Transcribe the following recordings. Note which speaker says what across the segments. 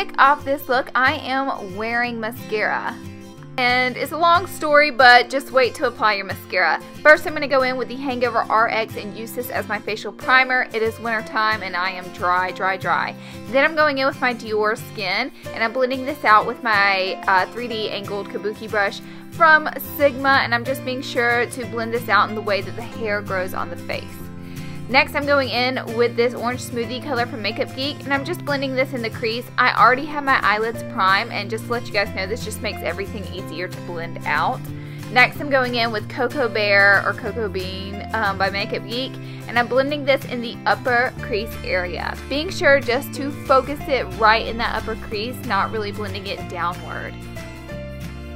Speaker 1: kick off this look, I am wearing mascara. And it's a long story, but just wait to apply your mascara. First, I'm going to go in with the Hangover RX and use this as my facial primer. It is winter time and I am dry. Then I'm going in with my Dior Skin and I'm blending this out with my 3D angled kabuki brush from Sigma, and I'm just being sure to blend this out in the way that the hair grows on the face. Next, I'm going in with this Orange Smoothie color from Makeup Geek, and I'm just blending this in the crease. I already have my eyelids primed, and just to let you guys know, this just makes everything easier to blend out. Next, I'm going in with Cocoa Bear or Cocoa Bean by Makeup Geek, and I'm blending this in the upper crease area. Being sure just to focus it right in that upper crease, not really blending it downward.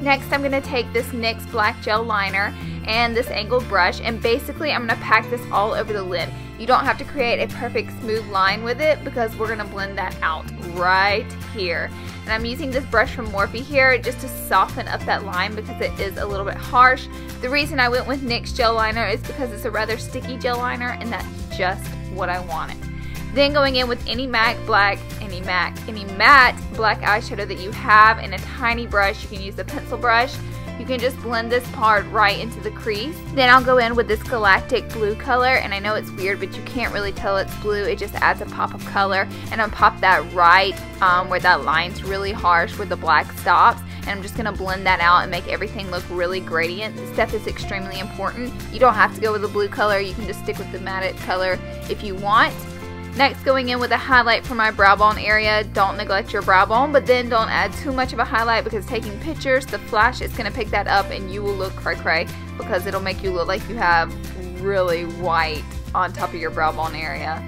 Speaker 1: Next, I'm going to take this NYX black gel liner and this angled brush, and basically I'm going to pack this all over the lid. You don't have to create a perfect smooth line with it because we're going to blend that out right here. And I'm using this brush from Morphe here just to soften up that line because it is a little bit harsh. The reason I went with NYX gel liner is because it's a rather sticky gel liner, and that's just what I wanted. Then going in with any matte black eyeshadow that you have in a tiny brush. You can use a pencil brush. You can just blend this part right into the crease. Then I'll go in with this Galactic blue color, and I know it's weird, but you can't really tell it's blue. It just adds a pop of color, and I'll pop that right where that line's really harsh where the black stops. And I'm just going to blend that out and make everything look really gradient. This step is extremely important. You don't have to go with the blue color. You can just stick with the matte color if you want. Next, going in with a highlight for my brow bone area. Don't neglect your brow bone, but then don't add too much of a highlight because taking pictures, the flash is going to pick that up and you will look cray-cray because it'll make you look like you have really white on top of your brow bone area.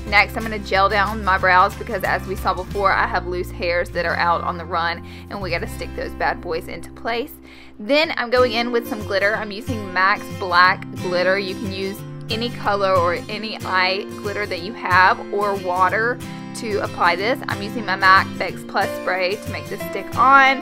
Speaker 1: Next, I'm going to gel down my brows because, as we saw before, I have loose hairs that are out on the run and we got to stick those bad boys into place. Then I'm going in with some glitter. I'm using MAC's black glitter. You can use any color or any eye glitter that you have, or water to apply this. I'm using my MAC Bex Plus spray to make this stick on.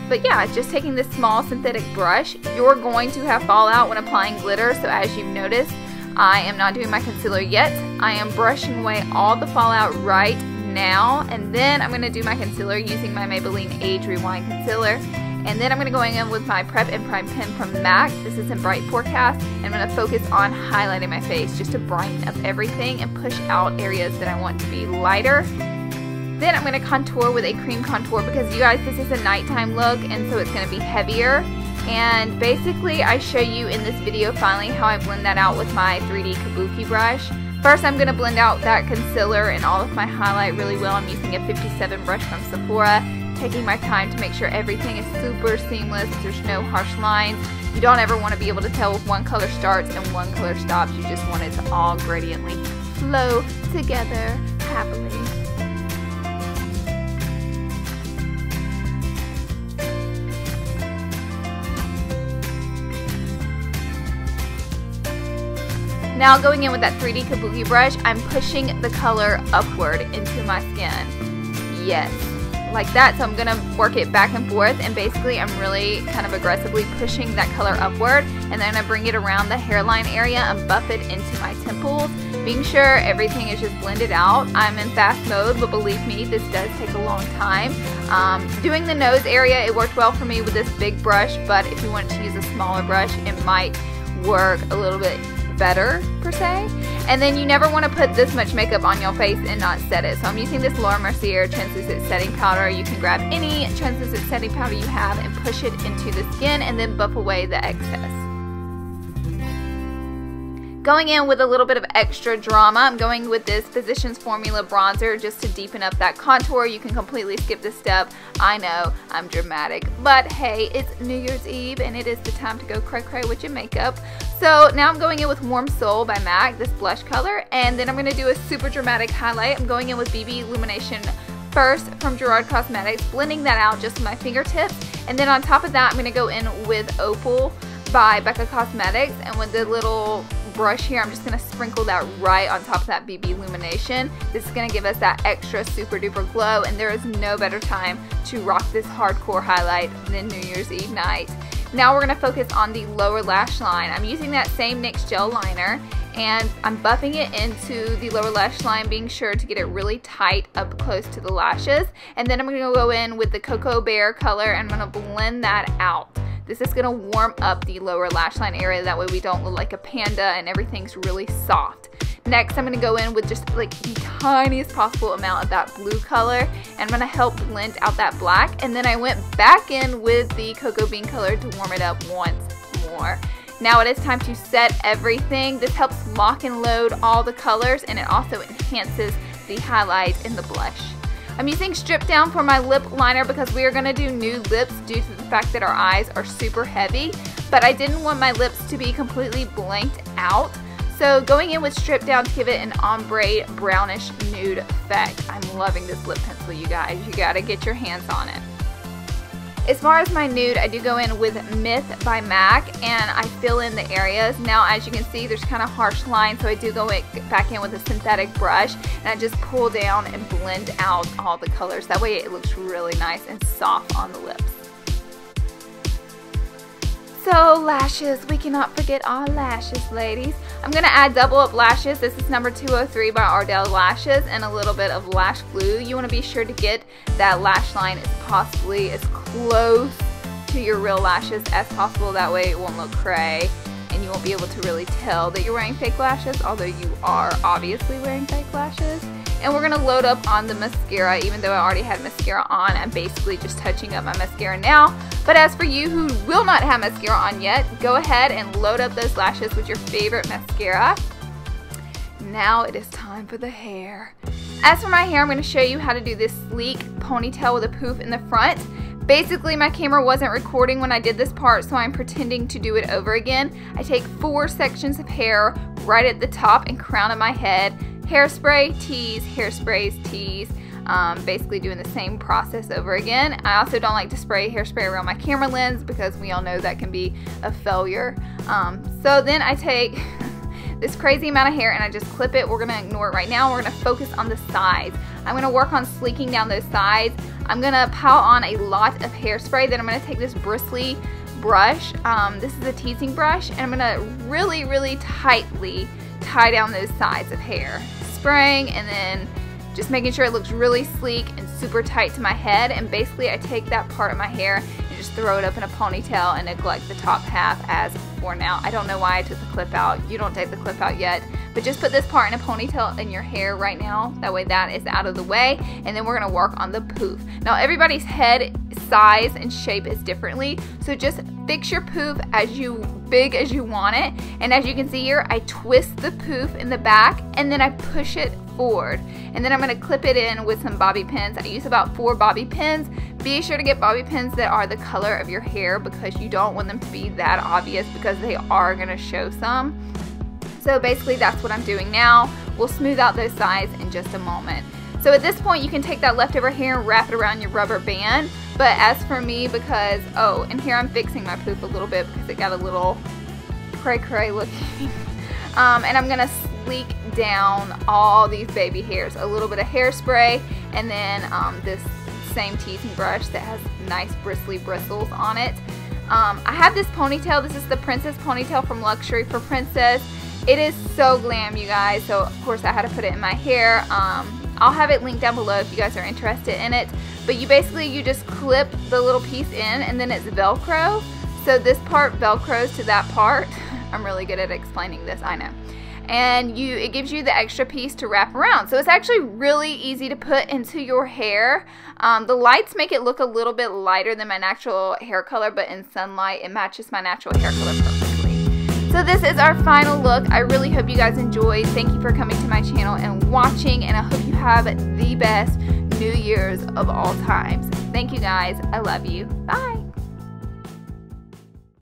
Speaker 1: But yeah, just taking this small synthetic brush. You're going to have fallout when applying glitter, so as you've noticed, I am not doing my concealer yet. I am brushing away all the fallout right now, and then I'm going to do my concealer using my Maybelline Age Rewind Concealer. And then I'm going to go in with my Prep and Prime pen from MAC. This is in Bright Forecast. And I'm going to focus on highlighting my face just to brighten up everything and push out areas that I want to be lighter. Then I'm going to contour with a cream contour because, you guys, this is a nighttime look, and so it's going to be heavier. And basically I show you in this video finally how I blend that out with my 3D kabuki brush. First, I'm going to blend out that concealer and all of my highlight really well. I'm using a 57 brush from Sephora, taking my time to make sure everything is super seamless. There's no harsh lines. You don't ever want to be able to tell if one color starts and one color stops. You just want it to all gradiently flow together happily. Now, going in with that 3D kabuki brush, I'm pushing the color upward into my skin. Yes, like that. So I'm going to work it back and forth, and basically I'm really kind of aggressively pushing that color upward, and then I bring it around the hairline area and buff it into my temples, being sure everything is just blended out. I'm in fast mode, but believe me, this does take a long time. Doing the nose area, it worked well for me with this big brush, but if you wanted to use a smaller brush, it might work a little bit better per se. And then you never want to put this much makeup on your face and not set it. So I'm using this Laura Mercier translucent setting powder. You can grab any translucent setting powder you have and push it into the skin and then buff away the excess. Going in with a little bit of extra drama, I'm going with this Physicians Formula bronzer just to deepen up that contour. You can completely skip this step. I know, I'm dramatic, but hey, it's New Year's Eve and it is the time to go cray-cray with your makeup. So now I'm going in with Warm Soul by MAC, this blush color, and then I'm going to do a super dramatic highlight. I'm going in with BB Illumination first from Gerard Cosmetics, blending that out just with my fingertips, and then on top of that I'm going to go in with Opal by Becca Cosmetics, and with the little brush here, I'm just going to sprinkle that right on top of that BB Illumination. This is going to give us that extra super duper glow, and there is no better time to rock this hardcore highlight than New Year's Eve night. Now we're going to focus on the lower lash line. I'm using that same NYX gel liner, and I'm buffing it into the lower lash line, being sure to get it really tight up close to the lashes. And then I'm going to go in with the Cocoa Bear color and I'm going to blend that out. This is going to warm up the lower lash line area, that way we don't look like a panda and everything's really soft. Next, I'm going to go in with just like the tiniest possible amount of that blue color, and I'm going to help blend out that black. And then I went back in with the Cocoa Bean color to warm it up once more. Now it is time to set everything. This helps lock and load all the colors, and it also enhances the highlight in the blush. I'm using Strip Down for my lip liner because we are going to do nude lips due to the fact that our eyes are super heavy, but I didn't want my lips to be completely blanked out. So going in with Strip Down to give it an ombre brownish nude effect. I'm loving this lip pencil, you guys. You gotta get your hands on it. As far as my nude, I do go in with Myth by MAC and I fill in the areas. Now as you can see, there's kind of harsh lines, so I do go back in with a synthetic brush and I just pull down and blend out all the colors. That way it looks really nice and soft on the lips. So lashes, we cannot forget our lashes, ladies. I'm going to add double up lashes. This is number 203 by Ardell Lashes, and a little bit of lash glue. You want to be sure to get that lash line as possibly as close to your real lashes as possible. That way it won't look cray and you won't be able to really tell that you're wearing fake lashes, although you are obviously wearing fake lashes. And we're going to load up on the mascara. Even though I already had mascara on, I'm basically just touching up my mascara now. But as for you who will not have mascara on yet, go ahead and load up those lashes with your favorite mascara. Now it is time for the hair. As for my hair, I'm going to show you how to do this sleek ponytail with a poof in the front. Basically, my camera wasn't recording when I did this part, so I'm pretending to do it over again. I take 4 sections of hair right at the top and crown of my head. Hairspray, tease, hairsprays, tease. Basically doing the same process over again. I also don't like to spray hairspray around my camera lens because we all know that can be a failure. So then I take this crazy amount of hair and I just clip it. We're going to ignore it right now. We're going to focus on the sides. I'm going to work on sleeking down those sides. I'm going to pile on a lot of hairspray. Then I'm going to take this bristly brush. This is a teasing brush, and I'm going to really, really tightly tie down those sides of hair. Spraying and then just making sure it looks really sleek and super tight to my head. And basically I take that part of my hair and just throw it up in a ponytail and neglect the top half as before. Now I don't know why I took the clip out. You don't take the clip out yet, but just put this part in a ponytail in your hair right now. That way that is out of the way, and then we're going to work on the poof. Now everybody's head size and shape is differently, so just fix your poof as big as you want it. And as you can see here, I twist the poof in the back and then I push it forward, and then I'm going to clip it in with some bobby pins. I use about 4 bobby pins. Be sure to get bobby pins that are the color of your hair because you don't want them to be that obvious, because they are going to show some. So basically that's what I'm doing now. We'll smooth out those sides in just a moment. So at this point you can take that leftover hair and wrap it around your rubber band. But as for me, because, oh, and here I'm fixing my poof a little bit because it got a little cray-cray looking. And I'm going to sleek down all these baby hairs. A little bit of hairspray, and then this same teasing brush that has nice bristly bristles on it. I have this ponytail. This is the Princess ponytail from Luxury for Princess. It is so glam, you guys, so of course I had to put it in my hair. I'll have it linked down below if you guys are interested in it. But you just clip the little piece in, and then it's Velcro. So this part Velcros to that part. I'm really good at explaining this, I know. And it gives you the extra piece to wrap around. So it's actually really easy to put into your hair. The lights make it look a little bit lighter than my natural hair color, but in sunlight it matches my natural hair color perfectly. So this is our final look. I really hope you guys enjoyed. Thank you for coming to my channel and watching, and I hope you have the best New Year's of all times. Thank you guys. I love you. Bye.